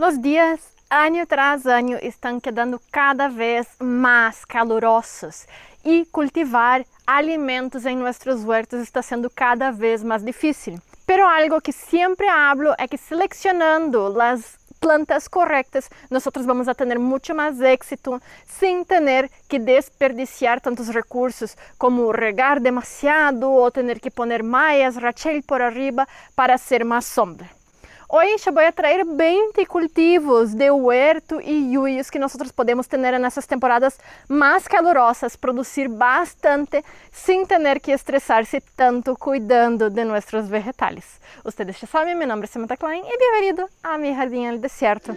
Los días, año tras año, están quedando cada vez más calurosos y cultivar alimentos en nuestros huertos está sendo cada vez más difícil. Pero algo que siempre hablo es que seleccionando las plantas correctas, nosotros vamos a tener mucho más éxito sin tener que desperdiciar tantos recursos como regar demasiado o tener que poner mallas, rachel por arriba para hacer más sombra. Hoy eu vou trazer 20 cultivos de huerto e yuyos que nós podemos ter nessas temporadas mais calorosas, produzir bastante sem ter que estressar-se tanto cuidando de nossos vegetales. Ustedes já sabem, meu nome é Samantha Klein e bem-vindo a mi jardín en el desierto.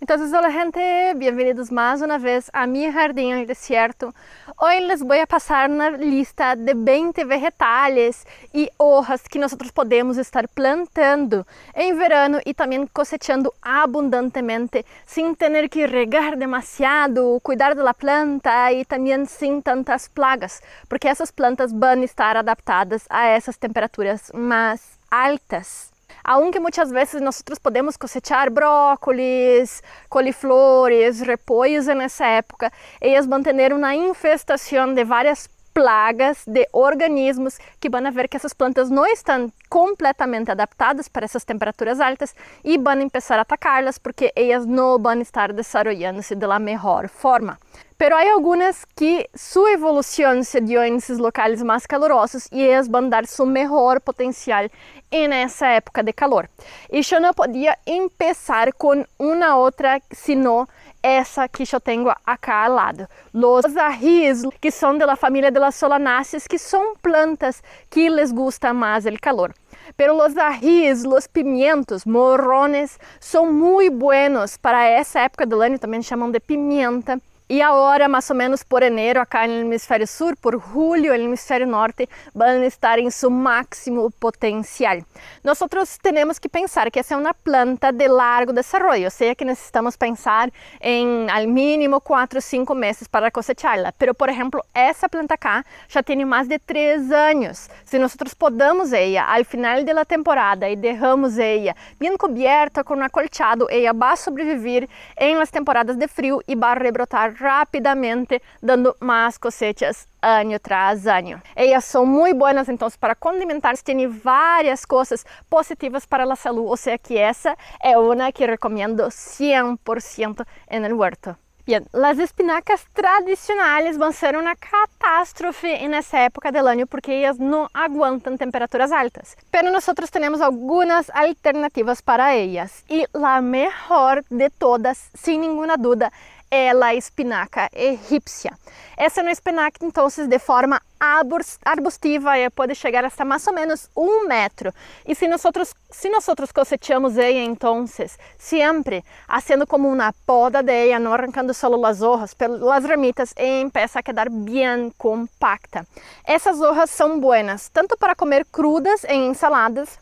Entonces, hola gente, bienvenidos más una vez a mi jardín en el desierto. Hoy les voy a pasar una lista de 20 vegetales y hojas que nosotros podemos estar plantando en verano y también cosechando abundantemente sin tener que regar demasiado, cuidar de la planta y también sin tantas plagas, porque esas plantas van a estar adaptadas a esas temperaturas más altas. Aunque muitas vezes nós podemos cosechar brócolis, coliflores, repolhos nessa época, elas vão ter uma infestação de várias plagas de organismos que vão ver que essas plantas não estão completamente adaptadas para essas temperaturas altas e vão começar a atacá-las porque elas não vão estar desenvolvendo-se da melhor forma. Pero há algumas que sua evolução se deu em esses locais mais calorosos e elas vão dar seu melhor potencial nessa época de calor. E eu não podia começar com uma outra, senão essa que eu tenho acá ao lado. Los ajís, que são da família de las solanáceas, que são plantas que les gusta mais o calor. Pero los ajís, los pimientos, morrones, são muito buenos para essa época do ano, também chamam de pimenta. E agora, mais ou menos por enero, acá no hemisfério sul, por julho, no hemisfério norte, vão estar em seu máximo potencial. Nós temos que pensar que essa é uma planta de largo desenvolvimento, ou seja, que necessitamos pensar em, ao mínimo, 4 ou 5 meses para cosechá-la. Pero, por exemplo, essa planta acá já tem mais de 3 anos. Se nós podamos ela ao final da temporada e deixamos ela bem coberta com acolchado, ela vai sobreviver em las temporadas de frio e vai rebrotar rapidamente, dando mais cosechas ano tras ano. Elas são muito boas, então, para condimentar, tem várias coisas positivas para a saúde, ou seja, que essa é uma que recomendo 100% no huerto. Bien, as espinacas tradicionais vão ser uma catástrofe nessa época do ano porque elas não aguentam temperaturas altas. Pero nós temos algumas alternativas para elas e a melhor de todas, sem nenhuma dúvida, é a espinaca egípcia. Essa é uma espinaca, então, de forma arbustiva, pode chegar até mais ou menos 1 metro. E se nós cosechamos ela, então, sempre fazendo como uma poda de ela, não arrancando só as hojas, pelas ramitas, e começa a quedar bem compacta. Essas hojas são boas, tanto para comer crudas em ensaladas,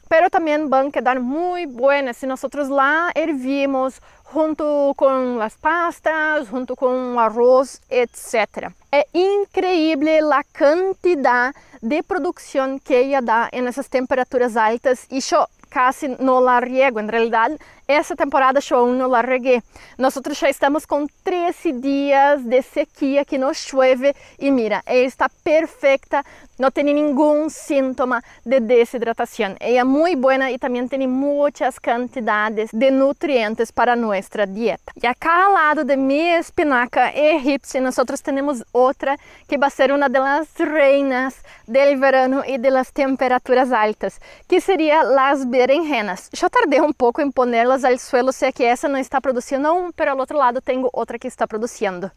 pero também vão quedar muito boas se nós lá hervimos junto com as pastas, junto com o arroz, etc. É incrível a quantidade de produção que ela dá nessas temperaturas altas e eu quase não la riego. Em realidade, essa temporada eu não la reguei. Nós já estamos com 13 dias de sequia que não chove e mira, ela está perfeita, não tem nenhum sintoma de desidratação. Ela é muito boa e também tem muitas quantidades de nutrientes para nossa dieta. E acá ao lado de minha espinaca egípcia, nós temos outra que vai ser uma das reinas do verano e das temperaturas altas, que seria as berenjenas. Eu tardei um pouco em pô-las ao suelo, sei que essa não está produzindo aún, pero ao outro lado tenho outra que está produzindo.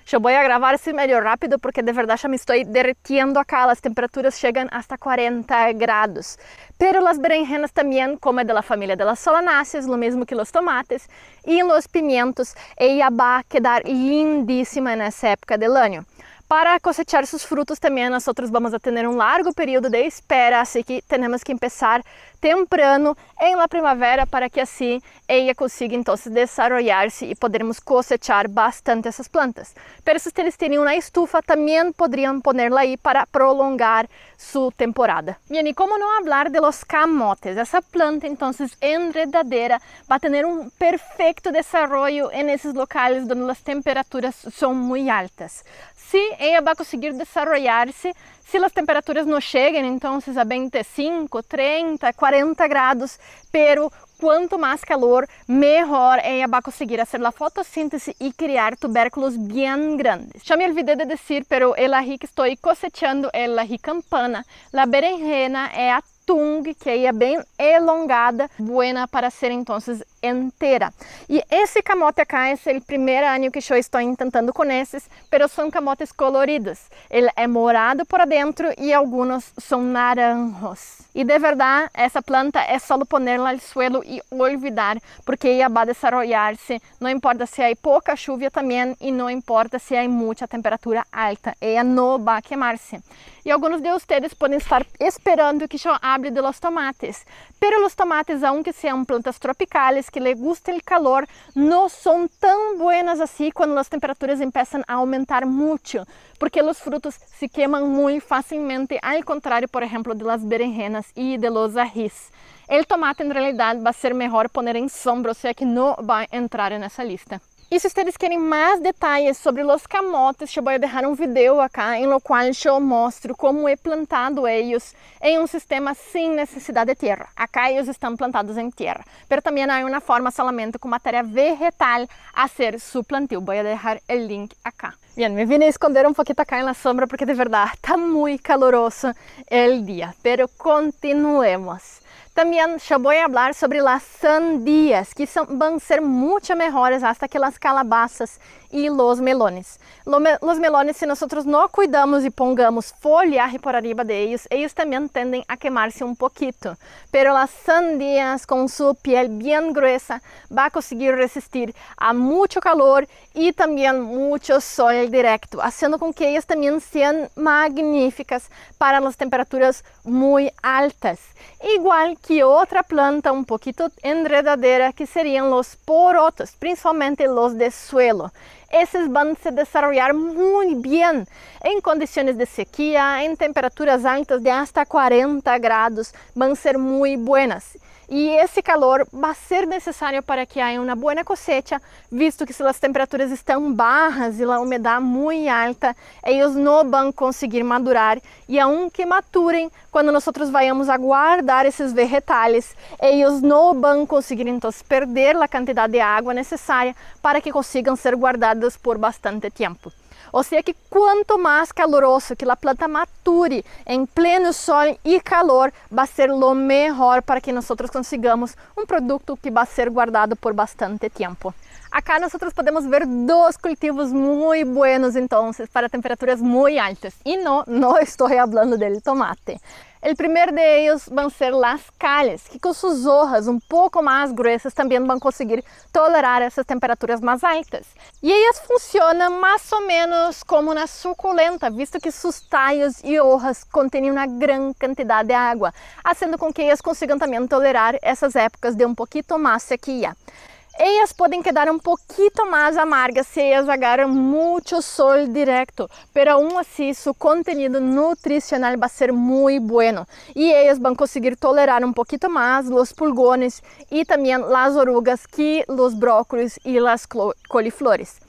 Eu vou gravar isso meio rápido porque de verdade já me estou derretendo acá, as temperaturas chegam hasta 40 grados. Pero as berenjenas também, como é da família de las solanáceas, o mesmo que os tomates e os pimientos, ela vai quedar lindíssima nessa época do ano. Para cosechar seus frutos também nós vamos a ter um largo período de espera, assim que temos que começar temprano em la primavera para que assim ella consiga então desarrollar-se e podermos cosechar bastante essas plantas. Pero se ustedes têm uma estufa, também poderiam ponerla aí para prolongar sua temporada. Bien, e como não falar de los camotes? Essa planta então enredadera vai ter um perfeito desenvolvimento nesses locais onde as temperaturas são muito altas. Se ela vai conseguir desenvolver-se, se as temperaturas não chegam então a 25, 30, 40 graus, pero quanto mais calor, melhor ela vai conseguir fazer a fotossíntese e criar tubérculos bem grandes. Já me olvidei de dizer, pero el ají que estou cosechando é el ají campana. A berenjena é a tung, que é bem elongada, buena para ser então inteira. E esse camote acá é o primeiro ano que eu estou tentando com esses, pero são camotes coloridos. Ele é morado por dentro e alguns são naranjos. E de verdade, essa planta é só ponerla al suelo e olvidar, porque ela vai desenvolver-se, não importa se há pouca chuva também e não importa se há muita temperatura alta, ela não vai queimar-se. E alguns de vocês podem estar esperando que eu hable de los tomates, pero los tomates, aunque sejam plantas tropicales que les gusta el calor, não são tão buenas assim quando as temperaturas começam a aumentar muito, porque os frutos se queimam muito facilmente, ao contrário, por exemplo, de las berenjenas e de los ajís. O tomate, em realidade, vai ser melhor poner em sombra, ou seja, que não vai entrar nessa lista. E se vocês querem mais detalhes sobre os camotes, eu vou deixar um vídeo acá, em qual eu mostro como é plantado eles em sistema sem necessidade de terra. Acá eles estão plantados em terra, mas também há uma forma solamente com matéria vegetal a ser su plantio. Vou deixar o link acá. Bien, me vine a esconder um pouquinho acá na sombra porque de verdade está muito caloroso o dia, pero continuemos. Também eu vou falar sobre as sandías, que vão ser muito melhores hasta que as calabazas e os melones. Os melones, se nós não cuidamos e pongamos folhaje por arriba de eles também tendem a queimar-se um pouquinho. Pero as sandías, com sua piel bem gruesa, vai conseguir resistir a muito calor e também muito sol direto, fazendo com que elas também sejam magníficas para as temperaturas muito altas. Igual que outra planta um pouquinho enredadera, que seriam os porotos, principalmente os de suelo. Esses vão se desenvolver muito bem em condições de sequia, em temperaturas altas de hasta 40 graus, vão ser muito buenas. E esse calor vai ser necessário para que haja uma boa cosecha, visto que se as temperaturas estão baixas e a umidade muito alta, eles não vão conseguir madurar. E aunque maturem, quando nós vayamos a guardar esses vegetales, eles não vão conseguir então perder a quantidade de água necessária para que consigam ser guardados por bastante tempo. Ou seja que quanto mais caloroso que a planta mature em pleno sol e calor, vai ser o melhor para que nós consigamos um produto que vai ser guardado por bastante tempo. Acá nós podemos ver dois cultivos muito buenos então para temperaturas muito altas. E não estou falando do tomate. O primeiro de eles vão ser as calles, que com suas hojas um pouco mais gruesas também vão conseguir tolerar essas temperaturas mais altas. E elas funcionam mais ou menos como uma suculenta, visto que seus talhos e hojas contêm uma grande quantidade de água, fazendo com que elas consigam também tolerar essas épocas de um pouquinho mais sequia. Elas podem quedar um pouquinho mais amargas se elas agarram muito sol direto, pero aún assim seu conteúdo nutricional vai ser muito bueno e elas vão conseguir tolerar um pouquinho mais os pulgones e também as orugas que os brócolis e as coliflores.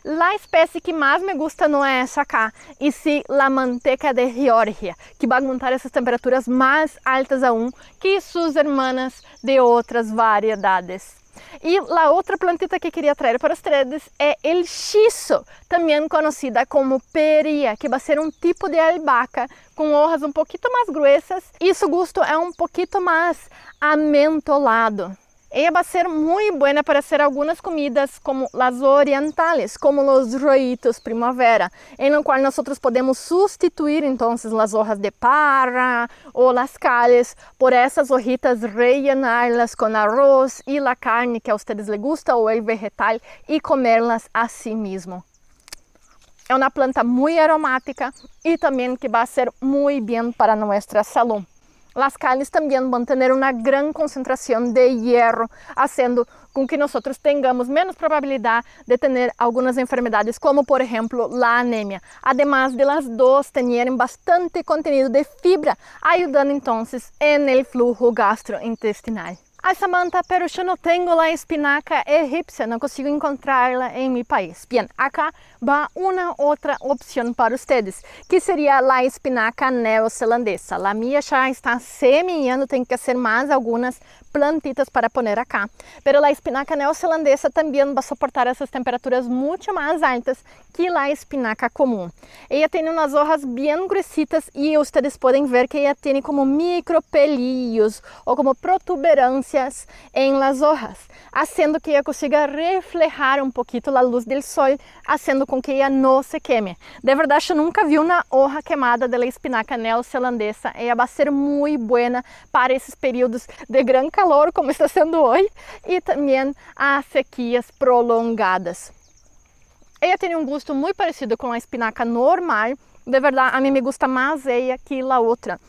A espécie que mais me gusta não é essa cá, e sim a manteca de Geórgia, que vai aguentar essas temperaturas mais altas aún que suas irmãs de outras variedades. E a outra plantita que queria trazer para vocês é o xisto, também conhecida como peria, que vai ser um tipo de albahaca com hojas um pouquinho mais gruesas e seu gosto é um pouquinho mais amentolado. Ela vai ser muito boa para fazer algumas comidas como as orientales, como os rollitos primavera, em qual nós podemos substituir então as hojas de parra ou as calles por essas hojitas, rellenarlas com arroz e a carne que a vocês les gusta ou o vegetal e comerlas assim mesmo. É uma planta muito aromática e também que vai ser muito bem para nossa saúde. Las carnes también van a tener una gran concentración de hierro, haciendo con que nosotros tengamos menos probabilidad de tener algunas enfermedades, como por ejemplo la anemia. Además de las dos tener bastante contenido de fibra, ayudando entonces en el flujo gastrointestinal. Ay, Samantha, pero yo no tengo la espinaca egipcia, no consigo encontrarla en mi país. Bien, acá va una otra opción para ustedes, que sería la espinaca neozelandesa. La mía ya está semeando, tengo que hacer más algunas plantitas para poner acá. Pero la espinaca neozelandesa también va a soportar esas temperaturas mucho más altas que la espinaca común. Ella tiene unas hojas bien gruesitas y ustedes pueden ver que ella tiene como micropelillos o como protuberancias en las hojas, haciendo que ella consiga reflejar un poquito la luz del sol, haciendo con que ella no se queme. De verdad, yo nunca vi una hoja quemada de la espinaca neozelandesa. Ella va a ser muy buena para esos periodos de gran calor, como está siendo hoy, y también a sequías prolongadas. Ella tiene un gusto muy parecido con la espinaca normal. De verdad, a mí me gusta más ella que la otra.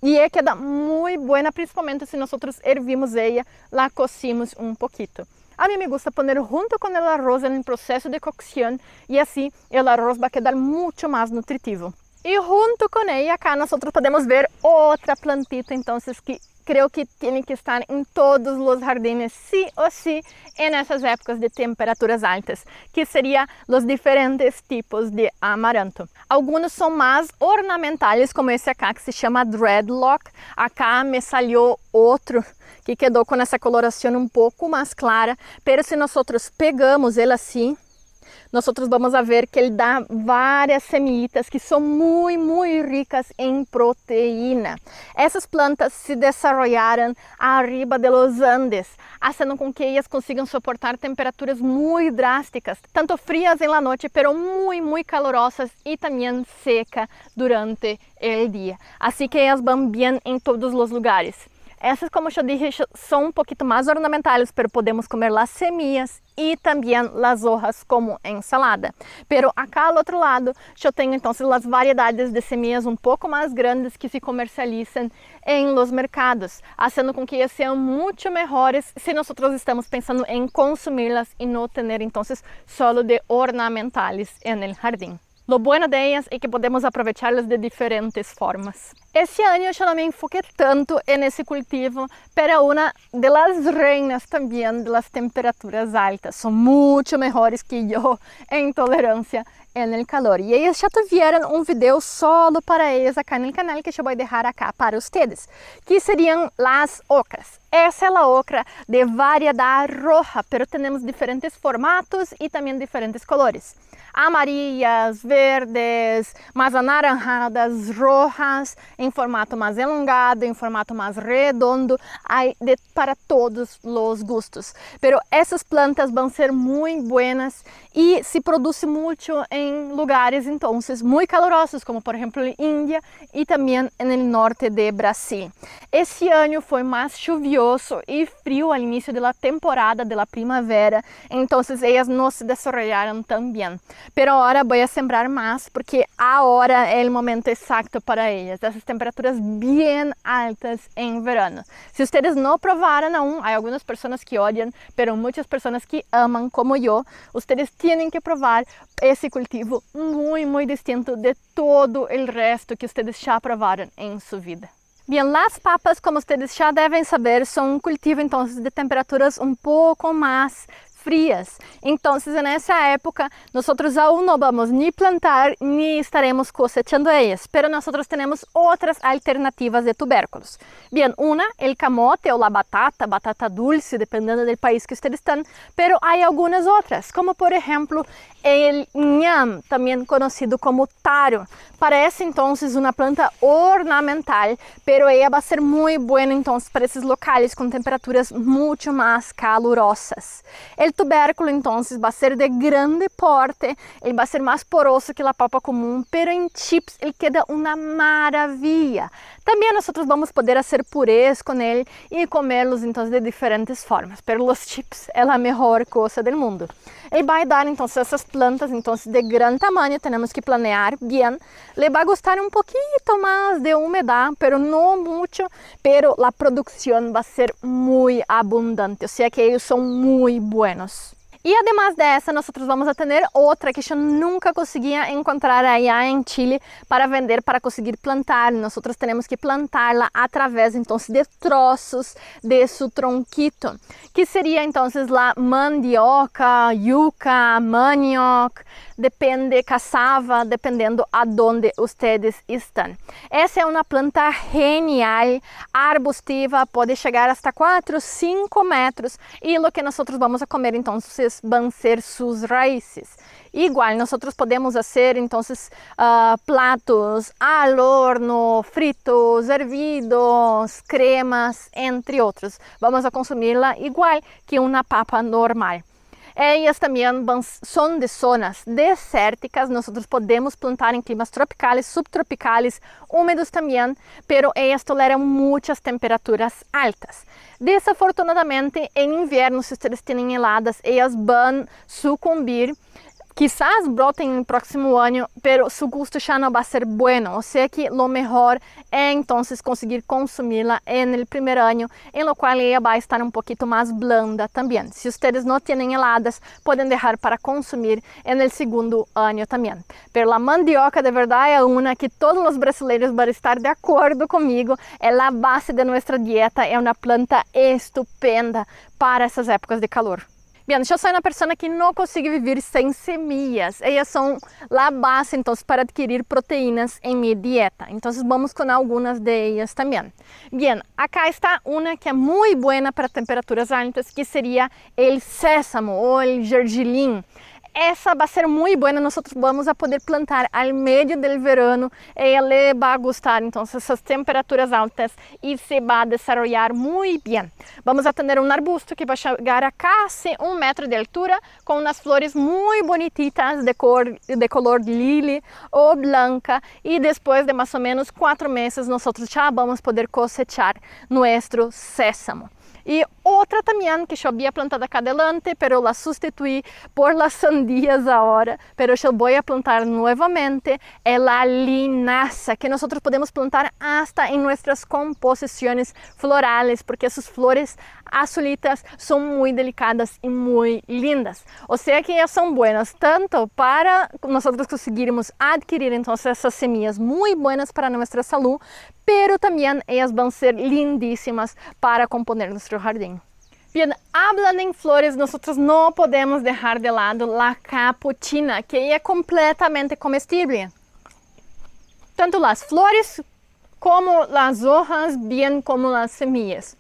Y ella queda muy buena, principalmente si nosotros hervimos ella, la cocimos un poquito. A mí me gusta poner junto con el arroz en el proceso de cocción y así el arroz va a quedar mucho más nutritivo. Y junto con ella acá nosotros podemos ver otra plantita, entonces, que creo que tiene que estar en todos los jardines sí o sí en esas épocas de temperaturas altas, que serían los diferentes tipos de amaranto. Algunos son más ornamentales, como esse acá que se llama Dreadlock. Acá me salió otro que quedó con essa coloração um pouco mais clara, pero se nós pegamos ele assim, nós vamos a ver que ele dá várias semillitas que são muito ricas em proteína. Essas plantas se desarrollaram arriba de los Andes, fazendo com que elas consigam suportar temperaturas muito drásticas, tanto frias em la noite, pero muito calorosas e também seca durante o dia. Assim que elas vão bem em todos os lugares. Essas, como eu dije, são um pouquinho mais ornamentales, pero podemos comer las semillas e também las hojas como ensalada. Pero acá ao outro lado, eu tenho então as variedades de semillas um pouco mais grandes que se comercializam em los mercados, fazendo com que elas sejam muito melhores se nós estamos pensando em consumi-las e não ter então solo de ornamentales en el jardín. Lo bueno de ellas es que podemos aprovecharlas de diferentes formas. Este año yo no me enfoqué tanto en ese cultivo, pero una de las reinas también de las temperaturas altas. Son mucho mejores que yo en tolerancia en el calor. Y ellas ya tuvieron un video solo para ellas acá en el canal que yo voy a dejar acá para ustedes, que serían las ocras. Essa é a ocra de variedade roja, pero tenemos diferentes formatos e também diferentes colores. Amarillas, verdes, mais anaranjadas, rojas, em formato mais elongado, em formato mais redondo, hay para todos os gustos. Pero essas plantas vão ser muito buenas e se produzem muito em lugares entonces muito calorosos, como por exemplo Índia e também no norte de Brasil. Esse ano foi mais chuvioso e frio al inicio de la temporada de la primavera, entonces ellas no se desarrollaron tan bien. Pero ahora voy a sembrar más porque ahora es el momento exacto para ellas, esas temperaturas bien altas en verano. Si ustedes no probaron aún, hay algunas personas que odian, pero muchas personas que aman como yo, ustedes tienen que probar esse cultivo muy distinto de todo el resto que ustedes ya probaron en su vida. Bien, las papas, como ustedes já devem saber, são um cultivo então de temperaturas um pouco mais frias. Então, nessa época, nós aún não vamos nem plantar, nem estaremos cosechando elas. Pero nós temos outras alternativas de tubérculos. Bien, uma, el camote ou la batata dulce, dependendo do país que ustedes estão. Pero há algumas outras, como por exemplo, el ñam, também conhecido como taro. Parece então uma planta ornamental, pero ela vai ser muito boa então para esses locais com temperaturas muito mais calorosas. O tubérculo então vai ser de grande porte, ele vai ser mais poroso que a papa comum, pero em chips ele queda uma maravilha. También nosotros vamos poder hacer purés con él y comerlos entonces de diferentes formas, pero los chips es la mejor cosa del mundo. Él va a dar entonces esas plantas entonces de gran tamaño, tenemos que planear bien. Le va a gustar un poquito más de humedad, pero no mucho, pero la producción va a ser muy abundante, o sea que ellos son muy buenos. Y además de esa, nosotros vamos a tener otra que yo nunca conseguía encontrar allá en Chile para vender, para conseguir plantar. Nosotros tenemos que plantarla a través entonces de trozos de su tronquito, que sería entonces la mandioca, yuca, manioc, depende, cassava, dependendo a donde ustedes están. Essa é uma planta genial, arbustiva, pode chegar hasta 4, 5 metros e o que nós vamos a comer então vão ser suas raízes. Igual, nós podemos fazer então platos al horno, fritos, hervidos, cremas, entre outros. Vamos a consumi-la igual que uma papa normal. Elas também são de zonas desérticas, nós podemos plantar em climas tropicais, subtropicais, úmidos também, pero elas toleram muitas temperaturas altas. Desafortunadamente, em inverno, se vocês têm heladas, elas vão sucumbir. Quizás broten no próximo ano, pero su gusto já não vai ser bueno. O sea que lo mejor é então conseguir consumi-la no primeiro ano, em lo qual ela vai estar um pouquinho mais blanda também. Se vocês não têm heladas, podem deixar para consumir no segundo ano também. Pero a mandioca de verdade é uma que todos os brasileiros vão estar de acordo comigo. É a base de nossa dieta, é uma planta estupenda para essas épocas de calor. Bem, eu sou uma pessoa que não consigo viver sem semillas. Elas são a base, então, para adquirir proteínas em minha dieta. Então, vamos com algumas delas também. Bem, acá está uma que é muito boa para temperaturas altas, que seria o sésamo ou o gergelim. Essa vai ser muito boa, nós vamos a poder plantar ao meio do verano, ela vai gostar então essas temperaturas altas e se vai desenvolver muito bem. Vamos a ter arbusto que vai chegar a quase 1 metro de altura, com umas flores muito bonititas de color lily ou blanca, e depois de mais ou menos 4 meses nós já vamos poder cosechar nosso sésamo. E outra também que eu havia plantado acá adelante, pero la sustituí por las sandías agora, pero eu vou a plantar novamente, é a linaza, que nós podemos plantar hasta em nossas composições florales, porque essas flores azulitas são muito delicadas e muito lindas. Ou seja que elas são boas tanto para nós conseguirmos adquirir então essas semillas muito boas para nossa saúde, pero também elas vão ser lindíssimas para componer nosso jardim. Bem, hablando em flores, nós não podemos deixar de lado a capuchina, que é completamente comestível. Tanto as flores como as hojas, bem como as semillas.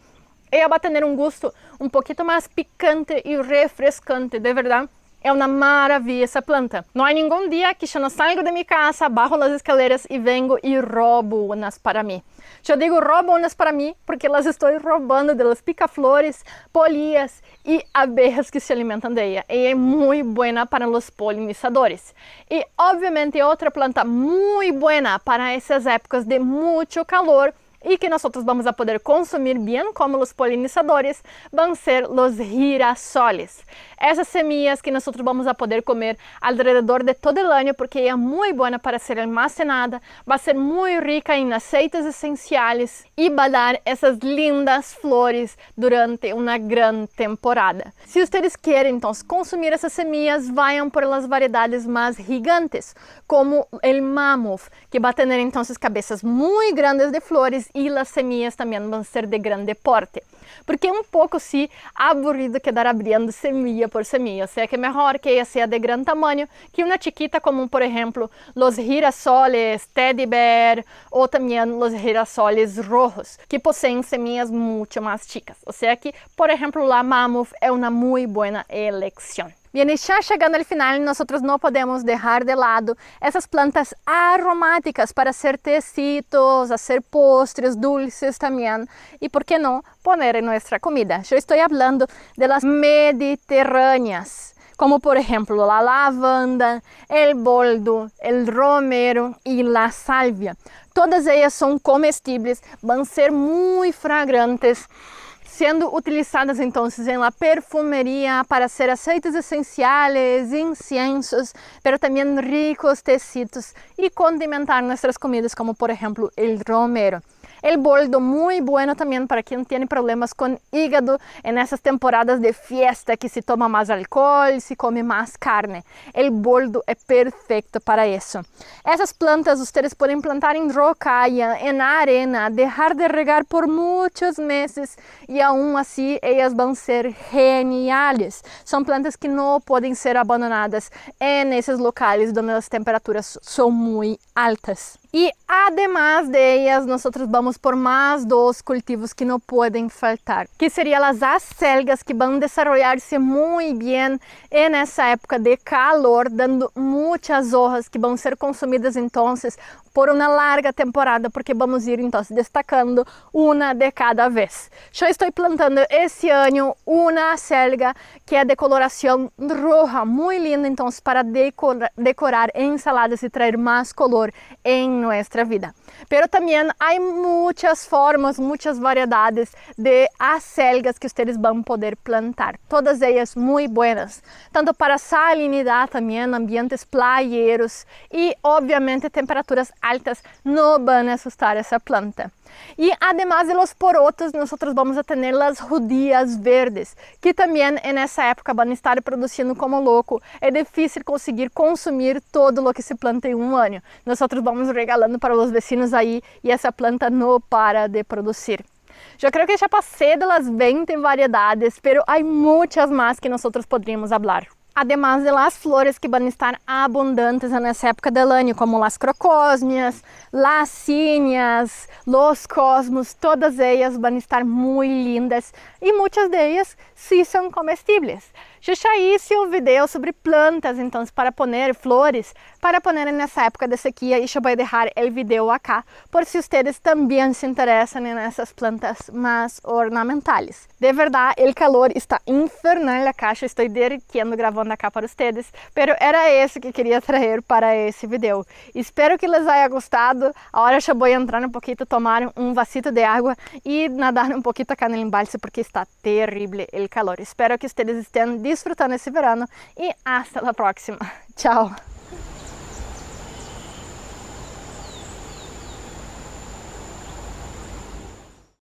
Ela vai ter um gosto um pouquinho mais picante e refrescante, de verdade. É uma maravilha essa planta. Não há nenhum dia que eu não salgo de minha casa, bajo as escaleras e vengo e roubo umas para mim. Eu digo roubo umas para mim porque elas estou roubando das pica-flores, polillas e abejas que se alimentam dela. E é muito boa para os polinizadores. E, obviamente, outra planta muito boa para essas épocas de muito calor e que nós vamos a poder consumir bem como os polinizadores vão ser os girasoles. Essas semillas que nós vamos a poder comer alrededor de todo o ano, porque é muito boa para ser almacenada, vai ser muito rica em aceites essenciais e vai dar essas lindas flores durante uma grande temporada. Se vocês querem então consumir essas semillas, vayam por as variedades mais gigantes, como o mammoth, que vai ter então cabeças muito grandes de flores e as semillas também vão ser de grande porte. Porque é um pouco aburrido quedar abrindo semilla por semilla, ou seja que é melhor que ela seja de grande tamanho que uma chiquita como, por exemplo, os girasoles teddy bear ou também os girasoles rojos, que possuem semillas muito mais chicas. Ou seja que, por exemplo, a mammoth é uma muito boa eleição. Bem, e já chegando ao final, nós não podemos deixar de lado essas plantas aromáticas para hacer tecitos, hacer postres, dulces também, e por que não poner em nossa comida. Eu estou falando de las mediterrâneas, como por ejemplo la lavanda, el boldo, el romero y la salvia. Todas ellas son comestibles, van a ser muy fragrantes, sendo utilizadas entonces en la perfumería para hacer aceites esenciales, inciensos, pero también ricos tecitos y condimentar nuestras comidas, como por ejemplo el romero. El boldo muy bueno también para quien tiene problemas con hígado en esas temporadas de fiesta que se toma más alcohol, se come más carne. El boldo es perfecto para eso. Esas plantas ustedes pueden plantar en rocalla, en arena, dejar de regar por muchos meses y aún así ellas van a ser geniales. Son plantas que no pueden ser abandonadas en esos locales donde las temperaturas son muy altas. Y además de ellas, nosotros vamos por más dos cultivos que no pueden faltar, que serían las acelgas, que van a desarrollarse muy bien en esa época de calor, dando muchas hojas que van a ser consumidas entonces por una larga temporada, porque vamos a ir entonces destacando una de cada vez. Yo estoy plantando este año una acelga que es de coloración roja, muy linda entonces para decorar ensaladas y traer más color en nuestra vida. Pero también hay muchas formas, muchas variedades de acelgas que ustedes van a poder plantar. Todas ellas muy buenas, tanto para salinidad también, ambientes playeros y obviamente temperaturas altas no van a asustar esa planta. Y además de los porotos, nosotros vamos a tener las judías verdes, que también en esa época van a estar produciendo como loco. Es difícil conseguir consumir todo lo que se planta en un año. Nosotros vamos regalando para los vecinos ahí y esa planta no para de producir. Yo creo que ya pasé de las 20 variedades, pero hay muchas más que nosotros podríamos hablar. Además de las flores que van a estar abundantes en esa época del año, como las crocosmias, las cíneas, los cosmos, todas ellas van a estar muy lindas y muchas de ellas sí son comestibles. Yo ya hice un video sobre plantas, entonces para poner flores, para poner en esa época de sequía, y yo voy a dejar el video acá, por si ustedes también se interesan en esas plantas más ornamentales. De verdad, el calor está infernal acá, yo estoy derritiendo grabando acá para ustedes, pero era eso que quería traer para ese video. Espero que les haya gustado. Ahora yo voy a entrar un poquito, tomar un vasito de agua y nadar un poquito acá en el embalse porque está terrible el calor. Espero que ustedes estén disfrutando esse verano e hasta la próxima. Tchau!